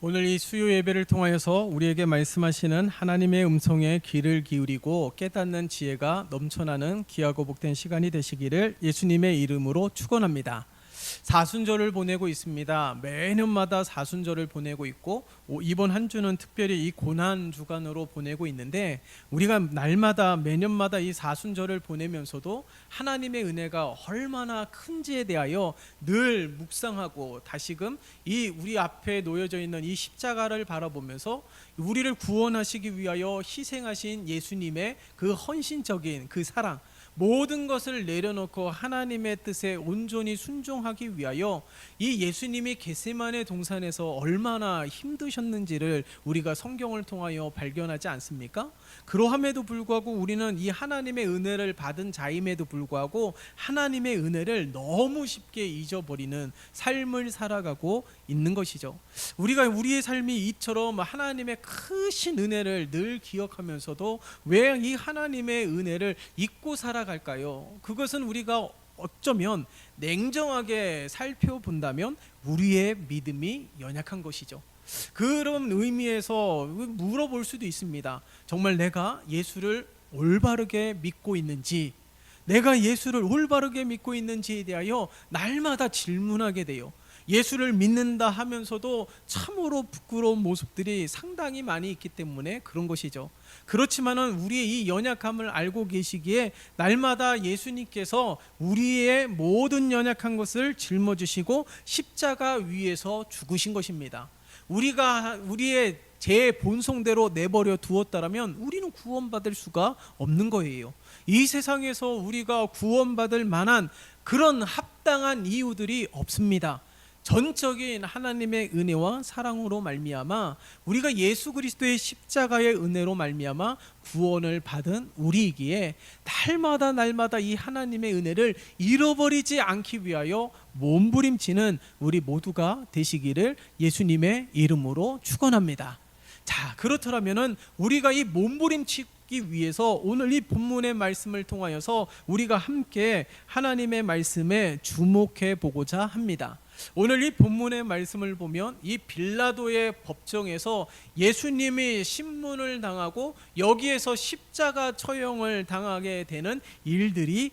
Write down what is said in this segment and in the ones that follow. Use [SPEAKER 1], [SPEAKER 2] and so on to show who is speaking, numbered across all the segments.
[SPEAKER 1] 오늘 이 수요 예배를 통하여서 우리에게 말씀하시는 하나님의 음성에 귀를 기울이고 깨닫는 지혜가 넘쳐나는 귀하고 복된 시간이 되시기를 예수님의 이름으로 축원합니다. 사순절을 보내고 있습니다. 매년마다 사순절을 보내고 있고 이번 한 주는 특별히 이 고난 주간으로 보내고 있는데, 우리가 날마다 매년마다 이 사순절을 보내면서도 하나님의 은혜가 얼마나 큰지에 대하여 늘 묵상하고 다시금 이 우리 앞에 놓여져 있는 이 십자가를 바라보면서 우리를 구원하시기 위하여 희생하신 예수님의 그 헌신적인 그 사랑, 모든 것을 내려놓고 하나님의 뜻에 온전히 순종하기 위하여 이 예수님이 겟세마네 동산에서 얼마나 힘드셨는지를 우리가 성경을 통하여 발견하지 않습니까? 그러함에도 불구하고 우리는 이 하나님의 은혜를 받은 자임에도 불구하고 하나님의 은혜를 너무 쉽게 잊어버리는 삶을 살아가고 있는 것이죠. 우리가 우리의 삶이 이처럼 하나님의 크신 은혜를 늘 기억하면서도 왜 이 하나님의 은혜를 잊고 살아갈까요? 그것은 우리가 어쩌면 냉정하게 살펴본다면 우리의 믿음이 연약한 것이죠. 그런 의미에서 물어볼 수도 있습니다. 정말 내가 예수를 올바르게 믿고 있는지, 내가 예수를 올바르게 믿고 있는지에 대하여 날마다 질문하게 돼요. 예수를 믿는다 하면서도 참으로 부끄러운 모습들이 상당히 많이 있기 때문에 그런 것이죠. 그렇지만은 우리의 이 연약함을 알고 계시기에 날마다 예수님께서 우리의 모든 연약한 것을 짊어지시고 십자가 위에서 죽으신 것입니다. 우리가 우리의 제 본성대로 내버려 두었다라면 우리는 구원받을 수가 없는 거예요. 이 세상에서 우리가 구원받을 만한 그런 합당한 이유들이 없습니다. 전적인 하나님의 은혜와 사랑으로 말미암아 우리가 예수 그리스도의 십자가의 은혜로 말미암아 구원을 받은 우리이기에 날마다 이 하나님의 은혜를 잃어버리지 않기 위하여 몸부림치는 우리 모두가 되시기를 예수님의 이름으로 축원합니다. 자, 그렇더라면은 우리가 이 몸부림치기 위해서 오늘 이 본문의 말씀을 통하여서 우리가 함께 하나님의 말씀에 주목해 보고자 합니다. 오늘 이 본문의 말씀을 보면 이 빌라도의 법정에서 예수님이 신문을 당하고 여기에서 십자가 처형을 당하게 되는 일들이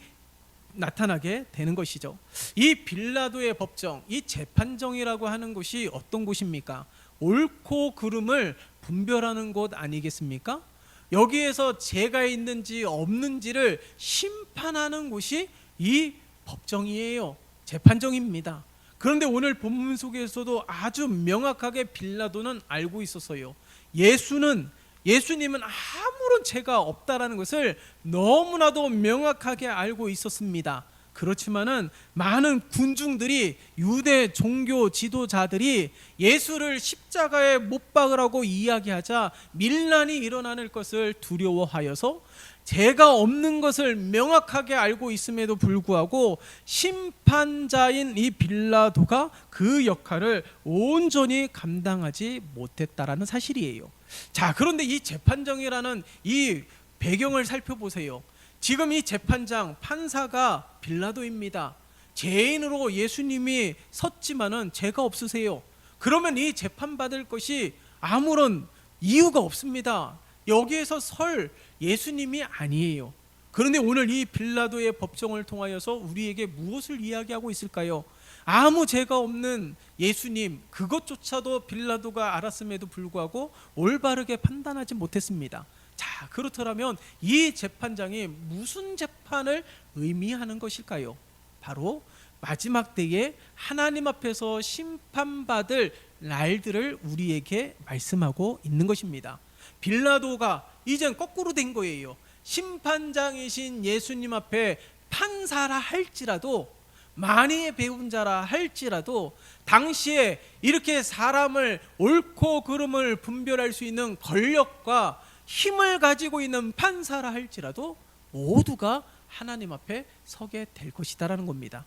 [SPEAKER 1] 나타나게 되는 것이죠. 이 빌라도의 법정, 이 재판정이라고 하는 곳이 어떤 곳입니까? 옳고 그름을 분별하는 곳 아니겠습니까? 여기에서 죄가 있는지 없는지를 심판하는 곳이 이 법정이에요. 재판정입니다. 그런데 오늘 본문 속에서도 아주 명확하게 빌라도는 알고 있었어요. 예수님은 아무런 죄가 없다라는 것을 너무나도 명확하게 알고 있었습니다. 그렇지만은 많은 군중들이, 유대 종교 지도자들이 예수를 십자가에 못 박으라고 이야기하자 밀란이 일어나는 것을 두려워하여서 죄가 없는 것을 명확하게 알고 있음에도 불구하고 심판자인 이 빌라도가 그 역할을 온전히 감당하지 못했다라는 사실이에요. 자, 그런데 이 재판정이라는 이 배경을 살펴보세요. 지금 이 재판장 판사가 빌라도입니다. 죄인으로 예수님이 섰지만은 죄가 없으세요. 그러면 이 재판받을 것이 아무런 이유가 없습니다. 여기에서 설 예수님이 아니에요. 그런데 오늘 이 빌라도의 법정을 통하여서 우리에게 무엇을 이야기하고 있을까요? 아무 죄가 없는 예수님, 그것조차도 빌라도가 알았음에도 불구하고 올바르게 판단하지 못했습니다. 자, 그렇더라면 이 재판장이 무슨 재판을 의미하는 것일까요? 바로 마지막 때에 하나님 앞에서 심판받을 날들을 우리에게 말씀하고 있는 것입니다. 빌라도가 이젠 거꾸로 된 거예요. 심판장이신 예수님 앞에 판사라 할지라도, 만의의 배운 자라 할지라도, 당시에 이렇게 사람을 옳고 그름을 분별할 수 있는 권력과 힘을 가지고 있는 판사라 할지라도 모두가 하나님 앞에 서게 될 것이다라는 겁니다.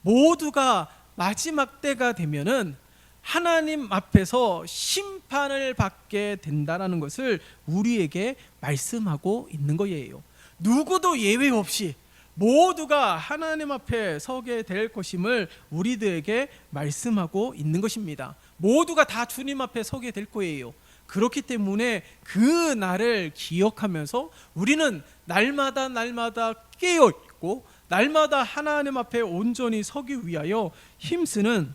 [SPEAKER 1] 모두가 마지막 때가 되면은 하나님 앞에서 심판을 받게 된다라는 것을 우리에게 말씀하고 있는 거예요. 누구도 예외 없이 모두가 하나님 앞에 서게 될 것임을 우리들에게 말씀하고 있는 것입니다. 모두가 다 주님 앞에 서게 될 거예요. 그렇기 때문에 그 날을 기억하면서 우리는 날마다 깨어 있고 날마다 하나님 앞에 온전히 서기 위하여 힘쓰는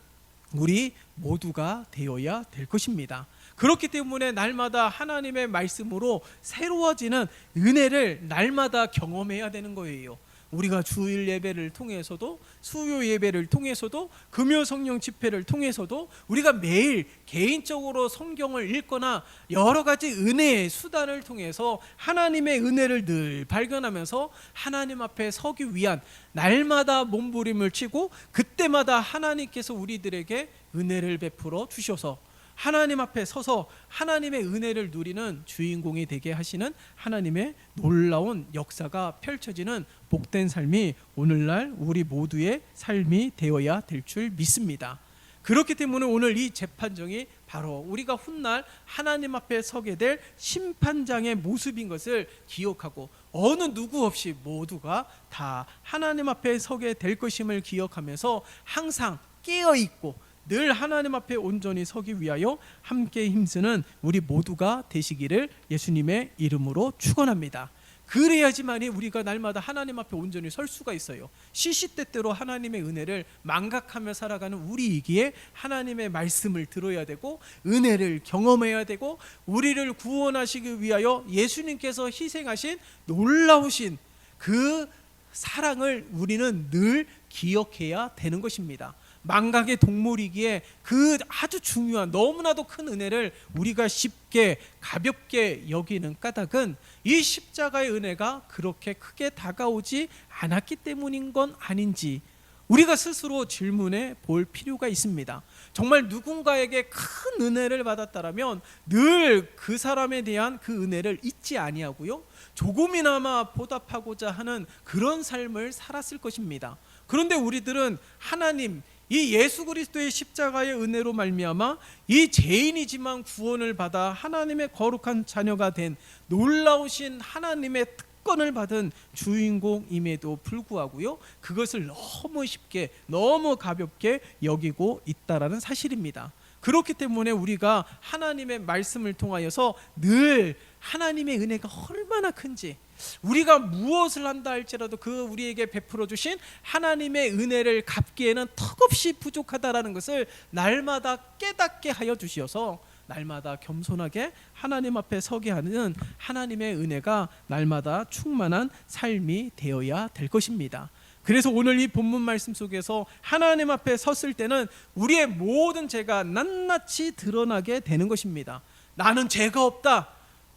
[SPEAKER 1] 우리 모두가 되어야 될 것입니다. 그렇기 때문에 날마다 하나님의 말씀으로 새로워지는 은혜를 날마다 경험해야 되는 거예요. 우리가 주일 예배를 통해서도 수요 예배를 통해서도 금요 성령 집회를 통해서도 우리가 매일 개인적으로 성경을 읽거나 여러 가지 은혜의 수단을 통해서 하나님의 은혜를 늘 발견하면서 하나님 앞에 서기 위한 날마다 몸부림을 치고 그때마다 하나님께서 우리들에게 은혜를 베풀어 주셔서 하나님 앞에 서서 하나님의 은혜를 누리는 주인공이 되게 하시는 하나님의 놀라운 역사가 펼쳐지는 복된 삶이 오늘날 우리 모두의 삶이 되어야 될 줄 믿습니다. 그렇기 때문에 오늘 이 재판정이 바로 우리가 훗날 하나님 앞에 서게 될 심판장의 모습인 것을 기억하고 어느 누구 없이 모두가 다 하나님 앞에 서게 될 것임을 기억하면서 항상 깨어있고 늘 하나님 앞에 온전히 서기 위하여 함께 힘쓰는 우리 모두가 되시기를 예수님의 이름으로 축원합니다. 그래야지만이 우리가 날마다 하나님 앞에 온전히 설 수가 있어요. 시시때때로 하나님의 은혜를 망각하며 살아가는 우리이기에 하나님의 말씀을 들어야 되고 은혜를 경험해야 되고 우리를 구원하시기 위하여 예수님께서 희생하신 놀라우신 그 사랑을 우리는 늘 기억해야 되는 것입니다. 망각의 동물이기에 그 아주 중요한 너무나도 큰 은혜를 우리가 쉽게 가볍게 여기는 까닭은 이 십자가의 은혜가 그렇게 크게 다가오지 않았기 때문인 건 아닌지 우리가 스스로 질문해 볼 필요가 있습니다. 정말 누군가에게 큰 은혜를 받았다라면 늘 그 사람에 대한 그 은혜를 잊지 아니하고요, 조금이나마 보답하고자 하는 그런 삶을 살았을 것입니다. 그런데 우리들은 하나님 이 예수 그리스도의 십자가의 은혜로 말미암아 이 죄인이지만 구원을 받아 하나님의 거룩한 자녀가 된 놀라우신 하나님의 특권을 받은 주인공임에도 불구하고요, 그것을 너무 쉽게 너무 가볍게 여기고 있다라는 사실입니다. 그렇기 때문에 우리가 하나님의 말씀을 통하여서 늘 하나님의 은혜가 얼마나 큰지, 우리가 무엇을 한다 할지라도 그 우리에게 베풀어 주신 하나님의 은혜를 갚기에는 턱없이 부족하다라는 것을 날마다 깨닫게 하여 주시어서 날마다 겸손하게 하나님 앞에 서게 하는 하나님의 은혜가 날마다 충만한 삶이 되어야 될 것입니다. 그래서 오늘 이 본문 말씀 속에서 하나님 앞에 섰을 때는 우리의 모든 죄가 낱낱이 드러나게 되는 것입니다. 나는 죄가 없다,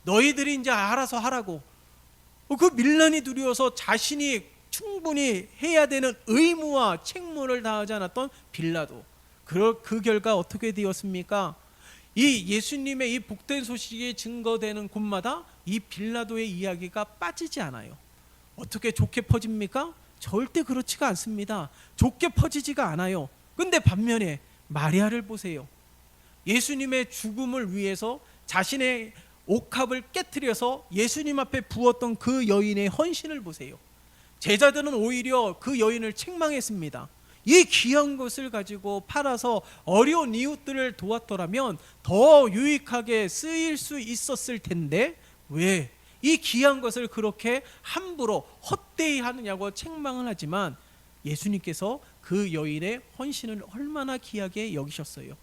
[SPEAKER 1] 너희들이 이제 알아서 하라고, 그 밀란이 두려워서 자신이 충분히 해야 되는 의무와 책무를 다하지 않았던 빌라도, 그 결과 어떻게 되었습니까? 이 예수님의 이 복된 소식이 증거되는 곳마다 이 빌라도의 이야기가 빠지지 않아요. 어떻게 좋게 퍼집니까? 절대 그렇지가 않습니다. 좋게 퍼지지가 않아요. 근데 반면에 마리아를 보세요. 예수님의 죽음을 위해서 자신의 옥합을 깨트려서 예수님 앞에 부었던 그 여인의 헌신을 보세요. 제자들은 오히려 그 여인을 책망했습니다. 이 귀한 것을 가지고 팔아서 어려운 이웃들을 도왔더라면 더 유익하게 쓰일 수 있었을 텐데 왜 이 귀한 것을 그렇게 함부로 헛되이 하느냐고 책망을 하지만 예수님께서 그 여인의 헌신을 얼마나 귀하게 여기셨어요.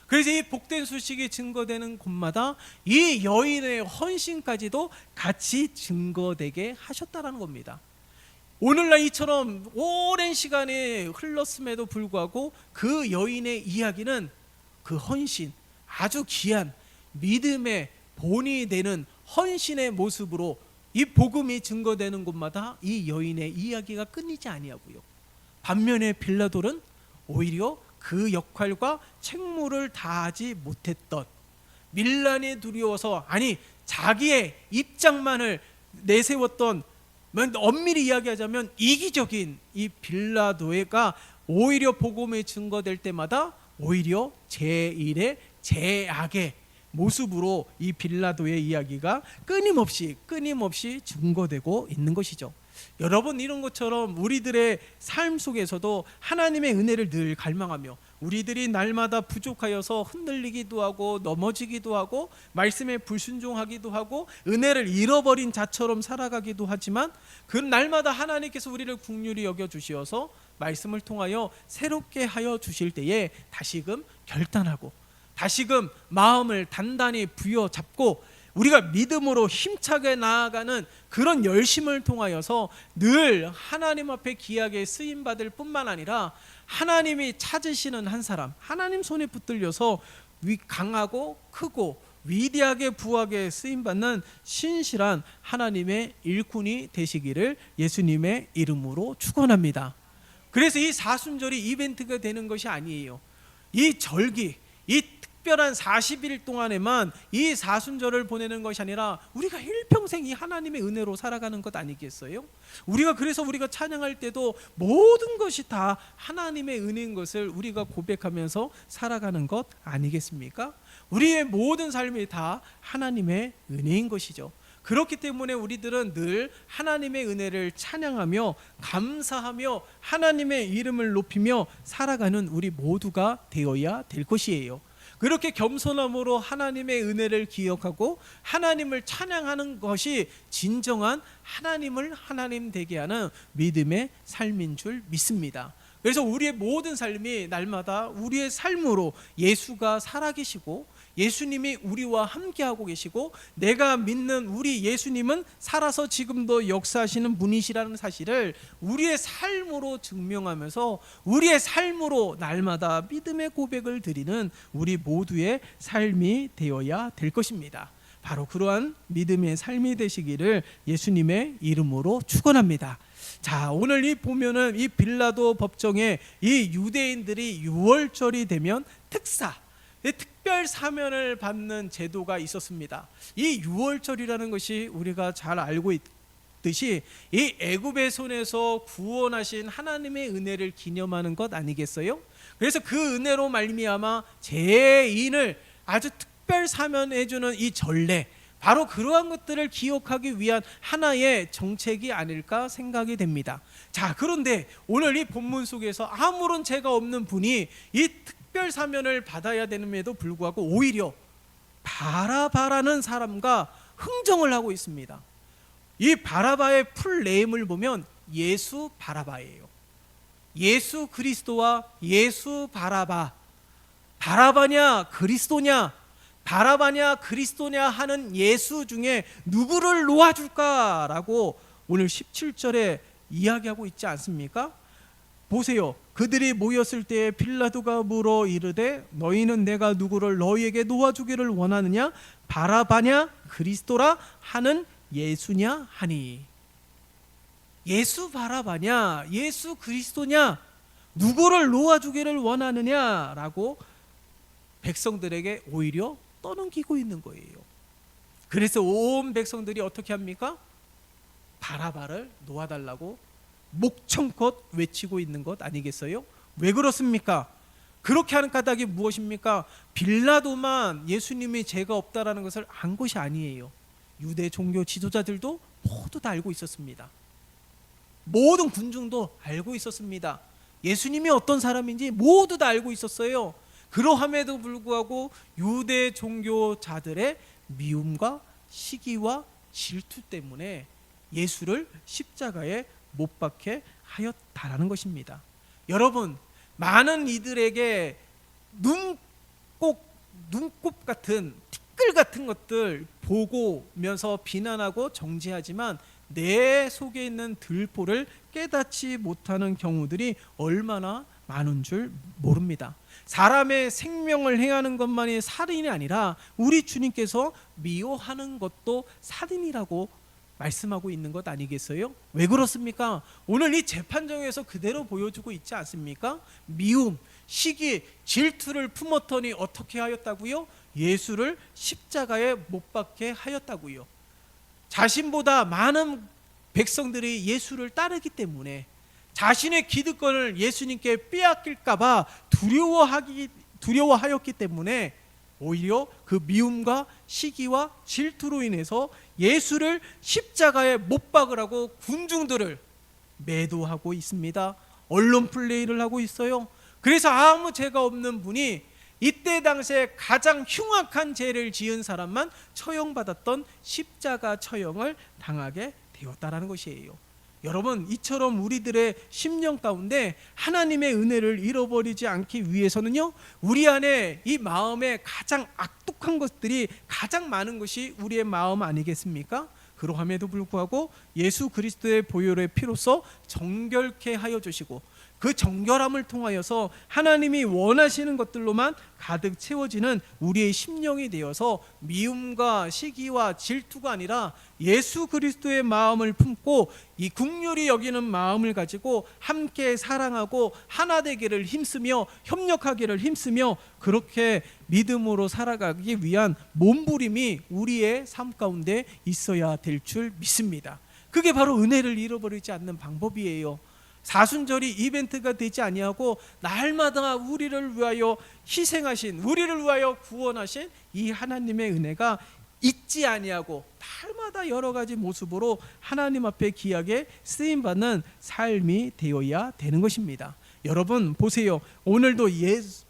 [SPEAKER 1] 그래서 이 복된 소식이 증거되는 곳마다 이 여인의 헌신까지도 같이 증거되게 하셨다라는 겁니다. 오늘날 이처럼 오랜 시간이 흘렀음에도 불구하고 그 여인의 이야기는 그 헌신, 아주 귀한 믿음의 본이 되는 헌신의 모습으로 이 복음이 증거되는 곳마다 이 여인의 이야기가 끊이지 아니하고요, 반면에 빌라도는 오히려 그 역할과 책무를 다하지 못했던, 밀란이 두려워서 아니 자기의 입장만을 내세웠던, 엄밀히 이야기하자면 이기적인 이 빌라도가 오히려 복음이 증거될 때마다 오히려 제1의 제악의 모습으로 이 빌라도의 이야기가 끊임없이 증거되고 있는 것이죠. 여러분, 이런 것처럼 우리들의 삶 속에서도 하나님의 은혜를 늘 갈망하며 우리들이 날마다 부족하여서 흔들리기도 하고 넘어지기도 하고 말씀에 불순종하기도 하고 은혜를 잃어버린 자처럼 살아가기도 하지만 그 날마다 하나님께서 우리를 긍휼히 여겨주시어서 말씀을 통하여 새롭게 하여 주실 때에 다시금 결단하고 다시금 마음을 단단히 부여잡고 우리가 믿음으로 힘차게 나아가는 그런 열심을 통하여서 늘 하나님 앞에 귀하게 쓰임받을 뿐만 아니라 하나님이 찾으시는 한 사람, 하나님 손에 붙들려서 강하고 크고 위대하게 부하게 쓰임받는 신실한 하나님의 일꾼이 되시기를 예수님의 이름으로 축원합니다. 그래서 이 사순절이 이벤트가 되는 것이 아니에요. 이 절기, 이 특별한 40일 동안에만 이 사순절을 보내는 것이 아니라 우리가 일평생 이 하나님의 은혜로 살아가는 것 아니겠어요? 그래서 우리가 찬양할 때도 모든 것이 다 하나님의 은혜인 것을 우리가 고백하면서 살아가는 것 아니겠습니까? 우리의 모든 삶이 다 하나님의 은혜인 것이죠. 그렇기 때문에 우리들은 늘 하나님의 은혜를 찬양하며 감사하며 하나님의 이름을 높이며 살아가는 우리 모두가 되어야 될 것이에요. 그렇게 겸손함으로 하나님의 은혜를 기억하고 하나님을 찬양하는 것이 진정한 하나님을 하나님 되게 하는 믿음의 삶인 줄 믿습니다. 그래서 우리의 모든 삶이 날마다 우리의 삶으로 예수가 살아계시고 예수님이 우리와 함께하고 계시고 내가 믿는 우리 예수님은 살아서 지금도 역사하시는 분이시라는 사실을 우리의 삶으로 증명하면서 우리의 삶으로 날마다 믿음의 고백을 드리는 우리 모두의 삶이 되어야 될 것입니다. 바로 그러한 믿음의 삶이 되시기를 예수님의 이름으로 축원합니다. 자, 오늘 이 보면은 이 빌라도 법정에 이 유대인들이 6월절이 되면 특사, 특별 사면을 받는 제도가 있었습니다. 이 6월절이라는 것이 우리가 잘 알고 있듯이 이 애굽의 손에서 구원하신 하나님의 은혜를 기념하는 것 아니겠어요? 그래서 그 은혜로 말미암아 죄인을 아주 특별 사면해 주는 이 전례, 바로 그러한 것들을 기억하기 위한 하나의 정책이 아닐까 생각이 됩니다. 자, 그런데 오늘 이 본문 속에서 아무런 죄가 없는 분이 이 특별 사면을 받아야 되는데도 불구하고 오히려 바라바라는 사람과 흥정을 하고 있습니다. 이 바라바의 풀네임을 보면 예수 바라바예요. 예수 그리스도와 예수 바라바. 바라바냐 그리스도냐, 바라바냐 그리스도냐 하는 예수 중에 누구를 놓아줄까라고 오늘 17절에 이야기하고 있지 않습니까? 보세요. 그들이 모였을 때에 빌라도가 물어 이르되 너희는 내가 누구를 너희에게 놓아주기를 원하느냐, 바라바냐 그리스도라 하는 예수냐 하니. 예수 바라바냐 예수 그리스도냐, 누구를 놓아주기를 원하느냐라고 백성들에게 오히려 떠넘기고 있는 거예요. 그래서 온 백성들이 어떻게 합니까? 바라바를 놓아달라고 목청껏 외치고 있는 것 아니겠어요? 왜 그렇습니까? 그렇게 하는 까닭이 무엇입니까? 빌라도만 예수님이 죄가 없다라는 것을 안 것이 아니에요. 유대 종교 지도자들도 모두 다 알고 있었습니다. 모든 군중도 알고 있었습니다. 예수님이 어떤 사람인지 모두 다 알고 있었어요. 그러함에도 불구하고 유대 종교자들의 미움과 시기와 질투 때문에 예수를 십자가에 못 박게 하였다라는 것입니다. 여러분, 많은 이들에게 눈곱 같은 티끌 같은 것들 보고면서 비난하고 정죄하지만 내 속에 있는 들보를 깨닫지 못하는 경우들이 얼마나 많은 줄 모릅니다. 사람의 생명을 해하는 것만이 살인이 아니라 우리 주님께서 미워하는 것도 살인이라고 말씀하고 있는 것 아니겠어요? 왜 그렇습니까? 오늘 이 재판정에서 그대로 보여주고 있지 않습니까? 미움, 시기, 질투를 품었더니 어떻게 하였다고요? 예수를 십자가에 못 박게 하였다고요. 자신보다 많은 백성들이 예수를 따르기 때문에 자신의 기득권을 예수님께 빼앗길까 봐 두려워하였기 때문에 오히려 그 미움과 시기와 질투로 인해서 예수를 십자가에 못 박으라고 군중들을 매도하고 있습니다. 언론 플레이를 하고 있어요. 그래서 아무 죄가 없는 분이 이때 당시에 가장 흉악한 죄를 지은 사람만 처형받았던 십자가 처형을 당하게 되었다라는 것이에요. 여러분, 이처럼 우리들의 심령 가운데 하나님의 은혜를 잃어버리지 않기 위해서는요, 우리 안에 이 마음에 가장 악독한 것들이 가장 많은 것이 우리의 마음 아니겠습니까? 그러함에도 불구하고 예수 그리스도의 보혈의 피로써 정결케 하여 주시고, 그 정결함을 통하여서 하나님이 원하시는 것들로만 가득 채워지는 우리의 심령이 되어서 미움과 시기와 질투가 아니라 예수 그리스도의 마음을 품고 이 긍휼히 여기는 마음을 가지고 함께 사랑하고 하나 되기를 힘쓰며 협력하기를 힘쓰며 그렇게 믿음으로 살아가기 위한 몸부림이 우리의 삶 가운데 있어야 될 줄 믿습니다. 그게 바로 은혜를 잃어버리지 않는 방법이에요. 사순절이 이벤트가 되지 아니하고 날마다 우리를 위하여 희생하신, 우리를 위하여 구원하신 이 하나님의 은혜가 잊지 아니하고 날마다 여러 가지 모습으로 하나님 앞에 귀하게 쓰임받는 삶이 되어야 되는 것입니다. 여러분 보세요. 오늘도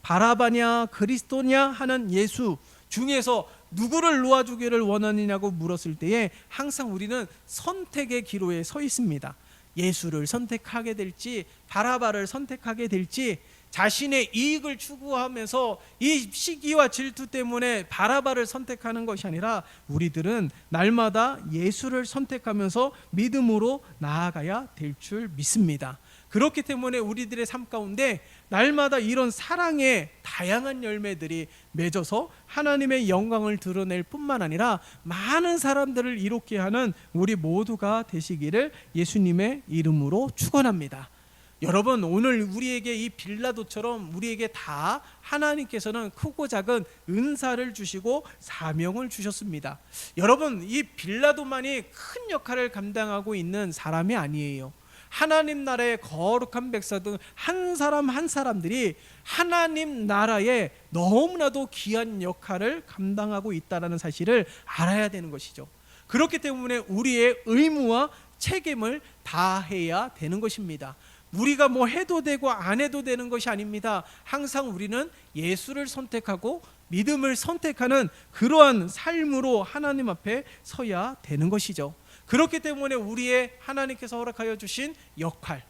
[SPEAKER 1] 바라바냐 그리스도냐 하는 예수 중에서 누구를 놓아주기를 원하느냐고 물었을 때에 항상 우리는 선택의 기로에 서 있습니다. 예수를 선택하게 될지 바라바를 선택하게 될지, 자신의 이익을 추구하면서 이 시기와 질투 때문에 바라바를 선택하는 것이 아니라 우리들은 날마다 예수를 선택하면서 믿음으로 나아가야 될 줄 믿습니다. 그렇기 때문에 우리들의 삶 가운데 날마다 이런 사랑의 다양한 열매들이 맺어서 하나님의 영광을 드러낼 뿐만 아니라 많은 사람들을 이롭게 하는 우리 모두가 되시기를 예수님의 이름으로 축원합니다. 여러분, 오늘 우리에게 이 빌라도처럼 우리에게 다 하나님께서는 크고 작은 은사를 주시고 사명을 주셨습니다. 여러분, 이 빌라도만이 큰 역할을 감당하고 있는 사람이 아니에요. 하나님 나라의 거룩한 백성들 한 사람 한 사람들이 하나님 나라에 너무나도 귀한 역할을 감당하고 있다는 사실을 알아야 되는 것이죠. 그렇기 때문에 우리의 의무와 책임을 다해야 되는 것입니다. 우리가 뭐 해도 되고 안 해도 되는 것이 아닙니다. 항상 우리는 예수를 선택하고 믿음을 선택하는 그러한 삶으로 하나님 앞에 서야 되는 것이죠. 그렇기 때문에 우리의 하나님께서 허락하여 주신 역할,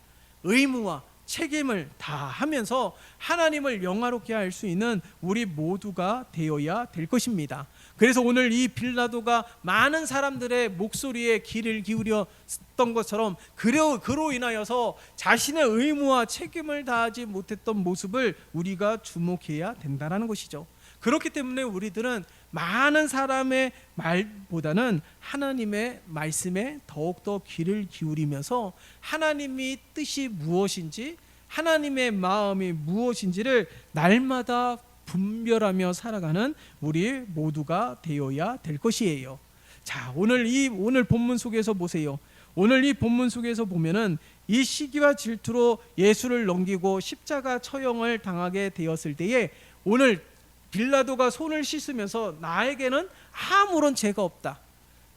[SPEAKER 1] 의무와 책임을 다하면서 하나님을 영화롭게 할 수 있는 우리 모두가 되어야 될 것입니다. 그래서 오늘 이 빌라도가 많은 사람들의 목소리에 귀를 기울였던 것처럼 그로 인하여서 자신의 의무와 책임을 다하지 못했던 모습을 우리가 주목해야 된다는 것이죠. 그렇기 때문에 우리들은 많은 사람의 말보다는 하나님의 말씀에 더욱더 귀를 기울이면서 하나님의 뜻이 무엇인지, 하나님의 마음이 무엇인지를 날마다 분별하며 살아가는 우리 모두가 되어야 될 것이에요. 자, 오늘 본문 속에서 보세요. 오늘 이 본문 속에서 보면은 이 시기와 질투로 예수를 넘기고 십자가 처형을 당하게 되었을 때에 오늘 빌라도가 손을 씻으면서 나에게는 아무런 죄가 없다,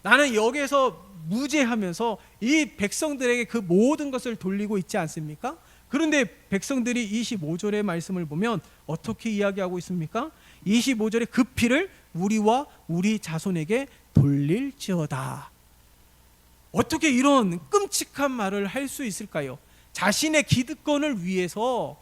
[SPEAKER 1] 나는 여기에서 무죄하면서 이 백성들에게 그 모든 것을 돌리고 있지 않습니까? 그런데 백성들이 25절의 말씀을 보면 어떻게 이야기하고 있습니까? 25절에 그 피를 우리와 우리 자손에게 돌릴지어다. 어떻게 이런 끔찍한 말을 할 수 있을까요? 자신의 기득권을 위해서,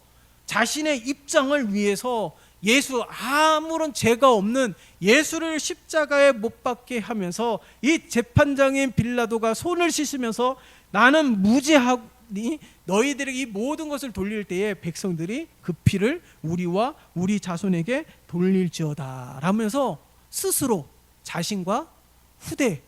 [SPEAKER 1] 자신의 입장을 위해서 예수, 아무런 죄가 없는 예수를 십자가에 못 박게 하면서 이 재판장인 빌라도가 손을 씻으면서 나는 무죄하니 너희들에게 이 모든 것을 돌릴 때에 백성들이 그 피를 우리와 우리 자손에게 돌릴지어다 라면서 스스로 자신과 후대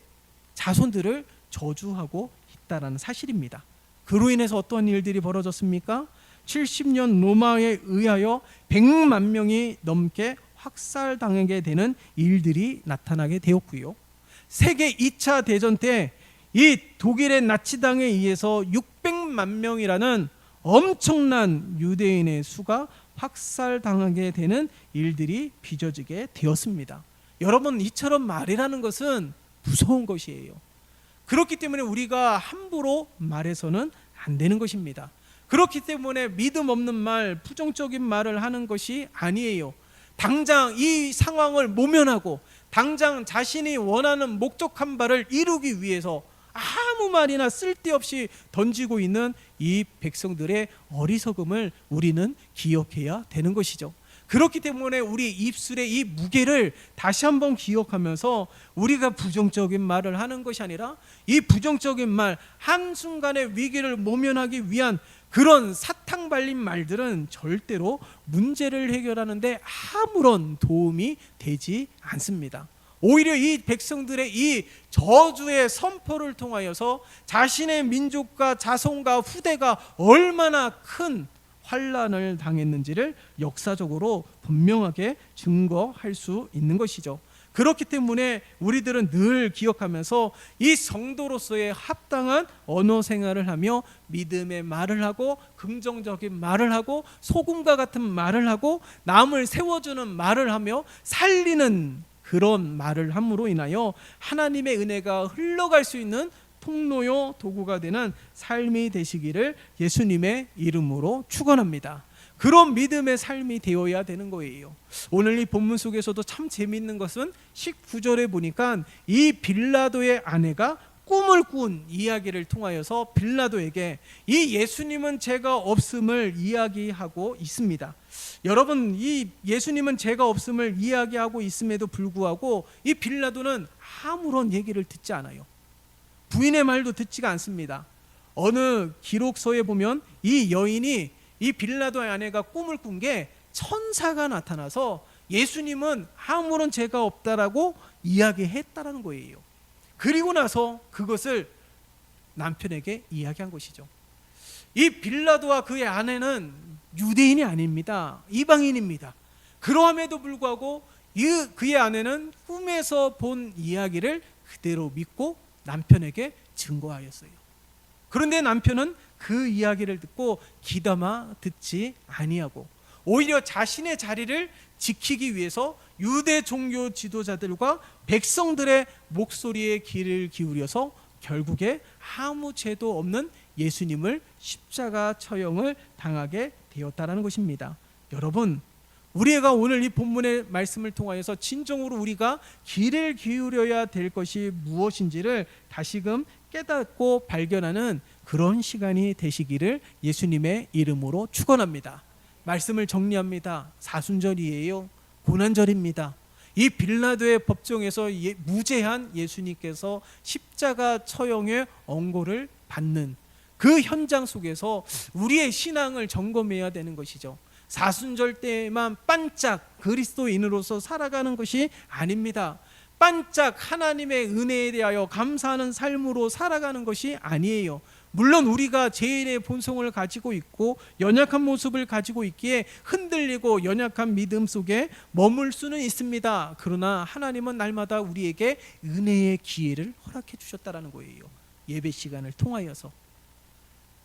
[SPEAKER 1] 자손들을 저주하고 있다는 사실입니다. 그로 인해서 어떠한 일들이 벌어졌습니까? 70년 로마에 의하여 100만 명이 넘게 학살당하게 되는 일들이 나타나게 되었고요. 세계 2차 대전 때 이 독일의 나치당에 의해서 600만 명이라는 엄청난 유대인의 수가 학살당하게 되는 일들이 빚어지게 되었습니다. 여러분, 이처럼 말이라는 것은 무서운 것이에요. 그렇기 때문에 우리가 함부로 말해서는 안 되는 것입니다. 그렇기 때문에 믿음 없는 말, 부정적인 말을 하는 것이 아니에요. 당장 이 상황을 모면하고 당장 자신이 원하는 목적한 바를 이루기 위해서 아무 말이나 쓸데없이 던지고 있는 이 백성들의 어리석음을 우리는 기억해야 되는 것이죠. 그렇기 때문에 우리 입술의 이 무게를 다시 한번 기억하면서 우리가 부정적인 말을 하는 것이 아니라 이 부정적인 말, 한순간의 위기를 모면하기 위한 그런 사탕 발린 말들은 절대로 문제를 해결하는데 아무런 도움이 되지 않습니다. 오히려 이 백성들의 이 저주의 선포를 통하여서 자신의 민족과 자손과 후대가 얼마나 큰 환난을 당했는지를 역사적으로 분명하게 증거할 수 있는 것이죠. 그렇기 때문에 우리들은 늘 기억하면서 이 성도로서의 합당한 언어 생활을 하며 믿음의 말을 하고 긍정적인 말을 하고 소금과 같은 말을 하고 남을 세워주는 말을 하며 살리는 그런 말을 함으로 인하여 하나님의 은혜가 흘러갈 수 있는 통로요 도구가 되는 삶이 되시기를 예수님의 이름으로 축원합니다. 그런 믿음의 삶이 되어야 되는 거예요. 오늘 이 본문 속에서도 참 재미있는 것은 19절에 보니까 이 빌라도의 아내가 꿈을 꾼 이야기를 통하여서 빌라도에게 이 예수님은 죄가 없음을 이야기하고 있습니다. 여러분, 이 예수님은 죄가 없음을 이야기하고 있음에도 불구하고 이 빌라도는 아무런 얘기를 듣지 않아요. 부인의 말도 듣지가 않습니다. 어느 기록서에 보면 이 여인이 이 빌라도의 아내가 꿈을 꾼 게 천사가 나타나서 예수님은 아무런 죄가 없다라고 이야기했다라는 거예요. 그리고 나서 그것을 남편에게 이야기한 것이죠. 이 빌라도와 그의 아내는 유대인이 아닙니다. 이방인입니다. 그러함에도 불구하고 그의 아내는 꿈에서 본 이야기를 그대로 믿고 남편에게 증거하였어요. 그런데 남편은 그 이야기를 듣고 귀담아 듣지 아니하고 오히려 자신의 자리를 지키기 위해서 유대 종교 지도자들과 백성들의 목소리에 귀를 기울여서 결국에 아무 죄도 없는 예수님을 십자가 처형을 당하게 되었다라는 것입니다. 여러분, 우리가 오늘 이 본문의 말씀을 통하여서 진정으로 우리가 귀를 기울여야 될 것이 무엇인지를 다시금 깨닫고 발견하는 그런 시간이 되시기를 예수님의 이름으로 축원합니다. 말씀을 정리합니다. 사순절이에요. 고난절입니다. 이 빌라도의 법정에서 무죄한 예수님께서 십자가 처형의 언고를 받는 그 현장 속에서 우리의 신앙을 점검해야 되는 것이죠. 사순절 때에만 반짝 그리스도인으로서 살아가는 것이 아닙니다. 반짝 하나님의 은혜에 대하여 감사하는 삶으로 살아가는 것이 아니에요. 물론 우리가 죄인의 본성을 가지고 있고 연약한 모습을 가지고 있기에 흔들리고 연약한 믿음 속에 머물 수는 있습니다. 그러나 하나님은 날마다 우리에게 은혜의 기회를 허락해 주셨다는 거예요. 예배 시간을 통하여서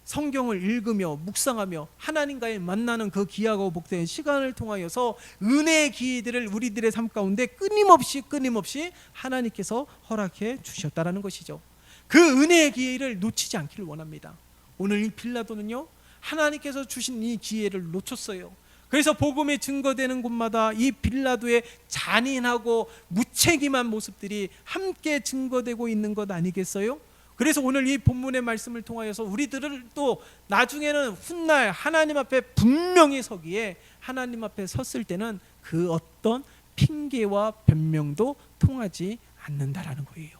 [SPEAKER 1] 성경을 읽으며 묵상하며 하나님과의 만나는 그 귀하고 복된 시간을 통하여서 은혜의 기회들을 우리들의 삶 가운데 끊임없이 하나님께서 허락해 주셨다는 것이죠. 그 은혜의 기회를 놓치지 않기를 원합니다. 오늘 이 빌라도는요, 하나님께서 주신 이 기회를 놓쳤어요. 그래서 복음이 증거되는 곳마다 이 빌라도의 잔인하고 무책임한 모습들이 함께 증거되고 있는 것 아니겠어요? 그래서 오늘 이 본문의 말씀을 통하여서 우리들을 또 나중에는 훗날 하나님 앞에 분명히 서기에 하나님 앞에 섰을 때는 그 어떤 핑계와 변명도 통하지 않는다라는 거예요.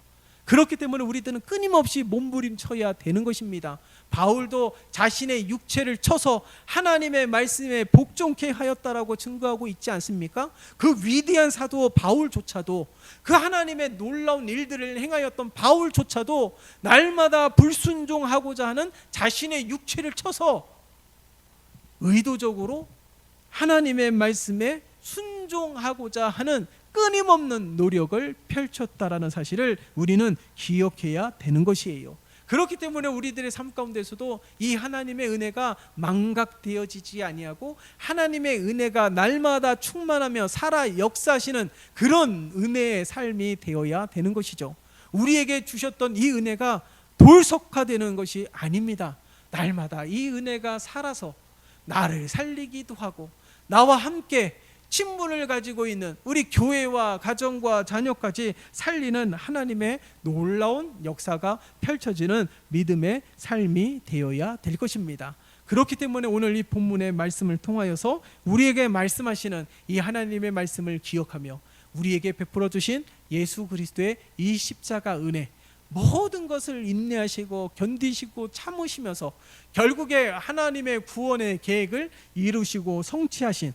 [SPEAKER 1] 그렇기 때문에 우리들은 끊임없이 몸부림쳐야 되는 것입니다. 바울도 자신의 육체를 쳐서 하나님의 말씀에 복종케 하였다라고 증거하고 있지 않습니까? 그 위대한 사도 바울조차도, 그 하나님의 놀라운 일들을 행하였던 바울조차도 날마다 불순종하고자 하는 자신의 육체를 쳐서 의도적으로 하나님의 말씀에 순종하고자 하는 끊임없는 노력을 펼쳤다라는 사실을 우리는 기억해야 되는 것이에요. 그렇기 때문에 우리들의 삶 가운데서도 이 하나님의 은혜가 망각되어지지 아니하고 하나님의 은혜가 날마다 충만하며 살아 역사하시는 그런 은혜의 삶이 되어야 되는 것이죠. 우리에게 주셨던 이 은혜가 돌석화되는 것이 아닙니다. 날마다 이 은혜가 살아서 나를 살리기도 하고 나와 함께 친분을 가지고 있는 우리 교회와 가정과 자녀까지 살리는 하나님의 놀라운 역사가 펼쳐지는 믿음의 삶이 되어야 될 것입니다. 그렇기 때문에 오늘 이 본문의 말씀을 통하여서 우리에게 말씀하시는 이 하나님의 말씀을 기억하며 우리에게 베풀어 주신 예수 그리스도의 이 십자가 은혜, 모든 것을 인내하시고 견디시고 참으시면서 결국에 하나님의 구원의 계획을 이루시고 성취하신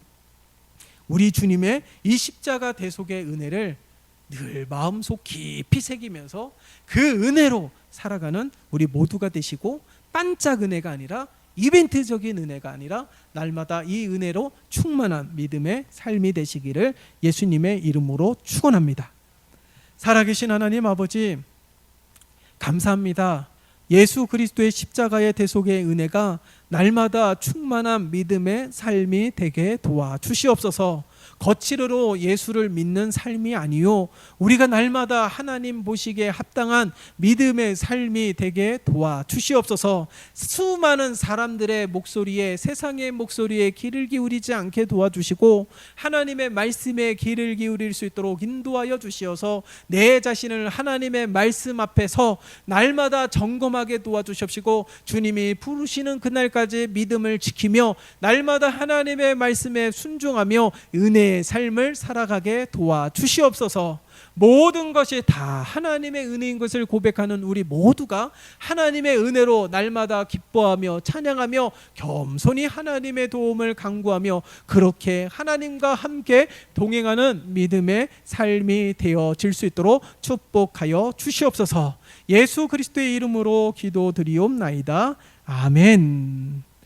[SPEAKER 1] 우리 주님의 이 십자가 대속의 은혜를 늘 마음속 깊이 새기면서 그 은혜로 살아가는 우리 모두가 되시고, 반짝 은혜가 아니라 이벤트적인 은혜가 아니라 날마다 이 은혜로 충만한 믿음의 삶이 되시기를 예수님의 이름으로 축원합니다. 살아계신 하나님 아버지, 감사합니다. 예수 그리스도의 십자가의 대속의 은혜가 날마다 충만한 믿음의 삶이 되게 도와주시옵소서. 거칠어로 예수를 믿는 삶이 아니요, 우리가 날마다 하나님 보시기에 합당한 믿음의 삶이 되게 도와주시옵소서. 수많은 사람들의 목소리에, 세상의 목소리에 귀를 기울이지 않게 도와주시고 하나님의 말씀에 귀를 기울일 수 있도록 인도하여 주시어서 내 자신을 하나님의 말씀 앞에서 날마다 점검하게 도와주십시고, 주님이 부르시는 그날까지 믿음을 지키며 날마다 하나님의 말씀에 순종하며 은혜의 삶을 살아가게 도와주시옵소서. 모든 것이 다 하나님의 은혜인 것을 고백하는 우리 모두가 하나님의 은혜로 날마다 기뻐하며 찬양하며 겸손히 하나님의 도움을 간구하며 그렇게 하나님과 함께 동행하는 믿음의 삶이 되어질 수 있도록 축복하여 주시옵소서. 예수 그리스도의 이름으로 기도드리옵나이다. 아멘.